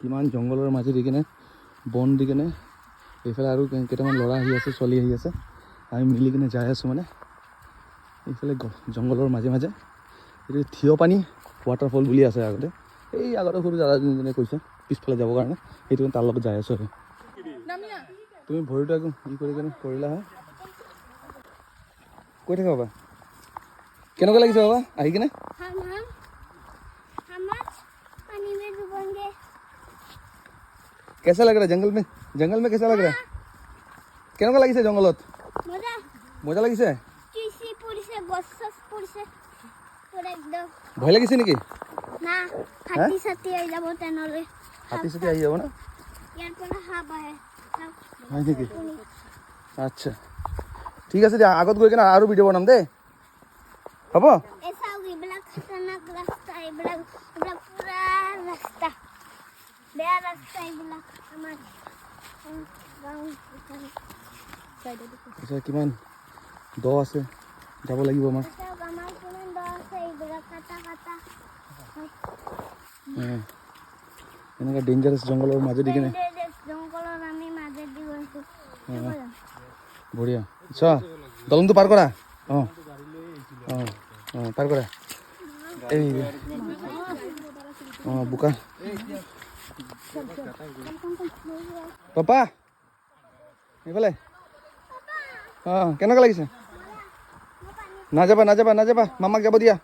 কিমান জংঘলৰ মাজে দি কিনে বন দি কিনে এইফালে আৰু কেইটামান ল'ৰা আহি আছে, ছোৱালী আহি আছে, আমি মিলি কিনে যাই আছোঁ মানে এইফালে জংঘলৰ মাজে মাজে। এইটো থিয় পানী ৱাটাৰফল বুলি আছে আগতে, এই আগতে সৰু দাদাজনে কৈছে পিছফালে যাবৰ কাৰণে, সেইটো তাৰ লগত যাই আছোঁ আৰু। তুমি ভৰিটো একদম ই কৰি কিনে কৰিলা হয়, কৈ থাকা বাবা। কেনেকুৱা লাগিছে বাবা আহি কিনে? कैसा लग रहा है जंगल में कैसा लग रहा है? কেনেকুৱা লাগিছে জংগলত? মজা লাগিছে? ভয় লাগিছে নেকি? না, হাতী সাথী আহি যাব তেনেহলে। হাতী সাথী আহি যাব না? ইয়াৰ পৰা হাব আহে। হয় নেকি? আচ্ছা ঠিক আছে দিয়া, আগত গৈ কিনে আৰু ভিডিঅ' বনাম দেই, হ'ব? এইবিলাক খতৰনাক ৰাস্তা, এইবিলাক পুৰা ৰাস্তা, বেয়া ৰাস্তা এইবিলাক আমাৰ আচ্ছা কিমান দ আছে, যাব লাগিব আমাৰ। আমাৰ কিমান দ আছে, এইবিলাক কাটা এনেকুৱা ডেঞ্জাৰাছ জংঘলৰ মাজেদি কিনে জংঘলৰ আমি মাজেদি গৈছোঁ। বঢ়িয়া। আচ্ছা দলংটো পাৰ কৰা, অঁ অঁ অঁ পাৰ কৰা। এই অঁ বোকা পাপা এইফালে। অঁ কেনেকুৱা লাগিছে? নাযাবা মামাক যাব দিয়া।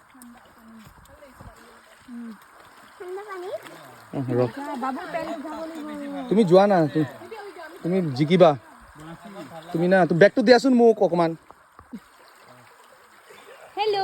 তুমি যোৱা না, তুমি জিকিবা। তুমি না তুমি বেগটো দিয়াচোন মোক অকণমান। হেল্ল'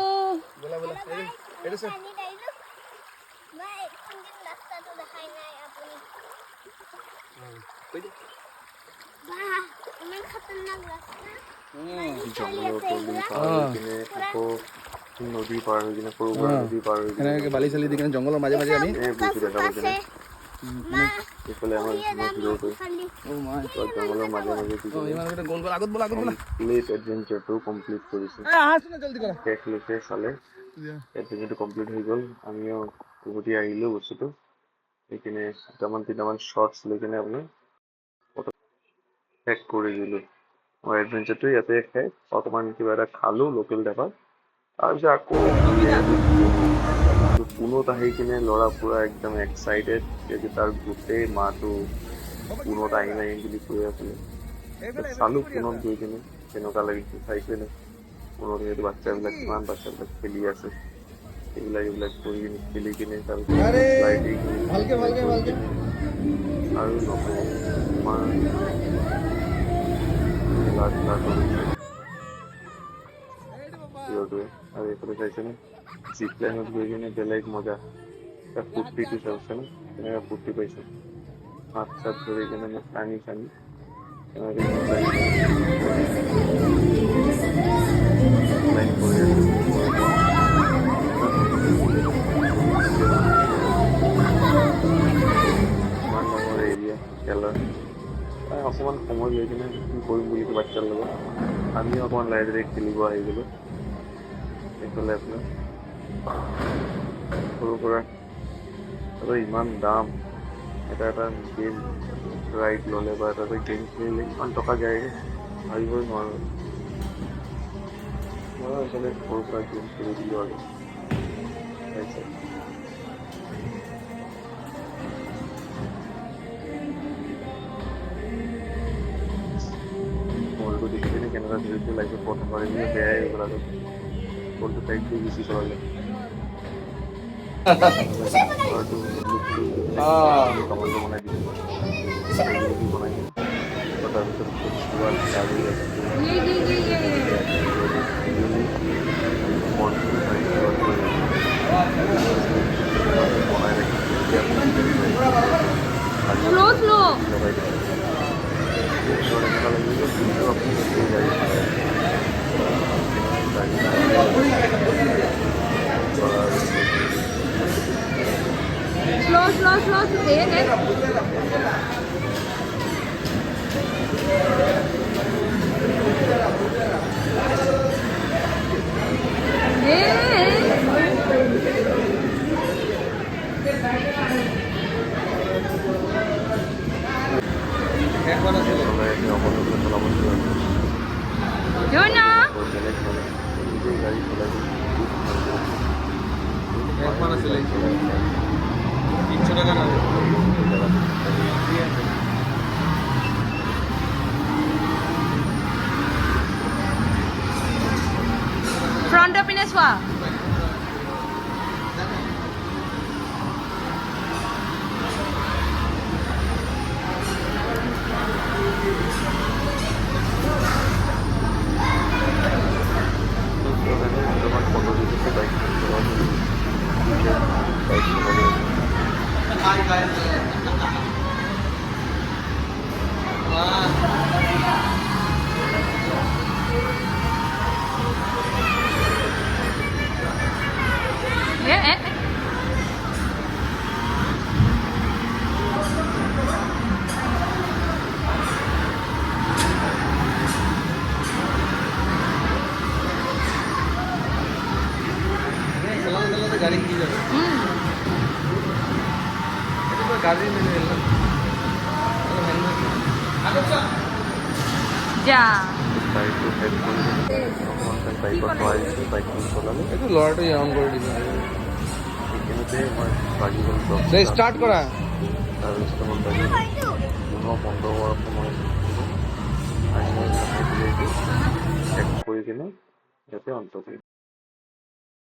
নদী পাৰ হৈ কিনে সৰু সুৰা নদী পাৰ হৈ কিনে এনেকৈ বালি চালি দি কিনে জংঘলৰ মাজে মাজে আমি এইফালে আমাৰ জংঘলৰ মাজে মাজে কমপ্লিট এডভেঞ্চাৰটো কমপ্লিট কৰিছোঁ। শেষ লৈকে চালে এডভেঞ্চাৰটো কমপ্লিট হৈ গ'ল। আমিও উভতি আহিলোঁ বস্তুটো সেইখিনি তিনিটামান শ্বৰ্টছ লৈ কিনে আপোনাৰ শেষ কৰি দিলোঁ। মই এডভেঞ্চাৰটো ইয়াতে শেষ। অকণমান কিবা এটা খালোঁ লোকেল ধাবাত, তাৰপিছত আকৌ পুনত আহি কিনে ল'ৰা পুৰা একদম এক্সাইটেড, কিয়কি তাৰ গোটেই মাহটো পুনত আহিম বুলি কৈ আছিলে। চালোঁ পুনত গৈ কিনে কেনেকুৱা লাগিছে, চাইছিলে পুনত সেইটো বাচ্ছাবিলাক কিমান বাচ্ছাবিলাক খেলি আছে, এইবিলাক কৰি কিনে খেলি কিনে তাৰপিছত শ্লাইডিং আৰু নকওঁ ইমান আৰু এইফালে চাইছেনে জিপ লাইনত গৈ কিনে বেলেগ মজা। ফূৰ্তিটো চাইছেনে কেনেকৈ ফূৰ্তি পাইছে, হাত চাত ধৰি কিনে মোক টানি লাইন কৰি আছে। ইমান ডাঙৰ এৰিয়া খেলাৰ, অকণমান সময় লৈ কিনে কি কৰিম বুলি বাচ্ছাৰ লগত আমিও অকণমান লাহে লাহে খেলিব আহি গ'লোঁ। এইফালে আপোনাৰ সৰু সুৰা আৰু ইমান দাম, এটা গেম ৰাইড ল'লে বা এটা গেম খেলিলে ইমান টকা যায় ভাবিবই নোৱাৰোঁ। মই এইফালে সৰু সুৰা গেম খেলি দিলোঁ আৰু বলটো দেখি কিনে কেনেকুৱা ধৰিছে লাগিছে, প্ৰথমবাৰ এইবিলাক বেয়াই হৈ গ'ল আৰু বলটো টাইট কৰি গুচি চলালে। কামালটো বনাই দিছোঁ বনাই কিনে তাৰপিছত গাড়ী বনাই এখন আছিলে 300 টাকা না ফ্ৰণ্টৰ পিনে চোৱা তোমার ফটো দিতে বাইক গাড়ি কি যাবে গাড়ি মেনে এলাম যা বাইকটো হেড কৰি বাইকত ভৰাইছোঁ বাইকখন চলালে এইটো ল'ৰাটোৱে অন কৰি দিব সেইখিনিতে মই বাগি গ'ল ষ্টাৰ্ট কৰা তাৰপিছত মই বাগি পুনৰ বন্ধ হোৱাৰ সময় আহি মই চেক কৰি কিনে ইয়াতে অন্ত কৰিম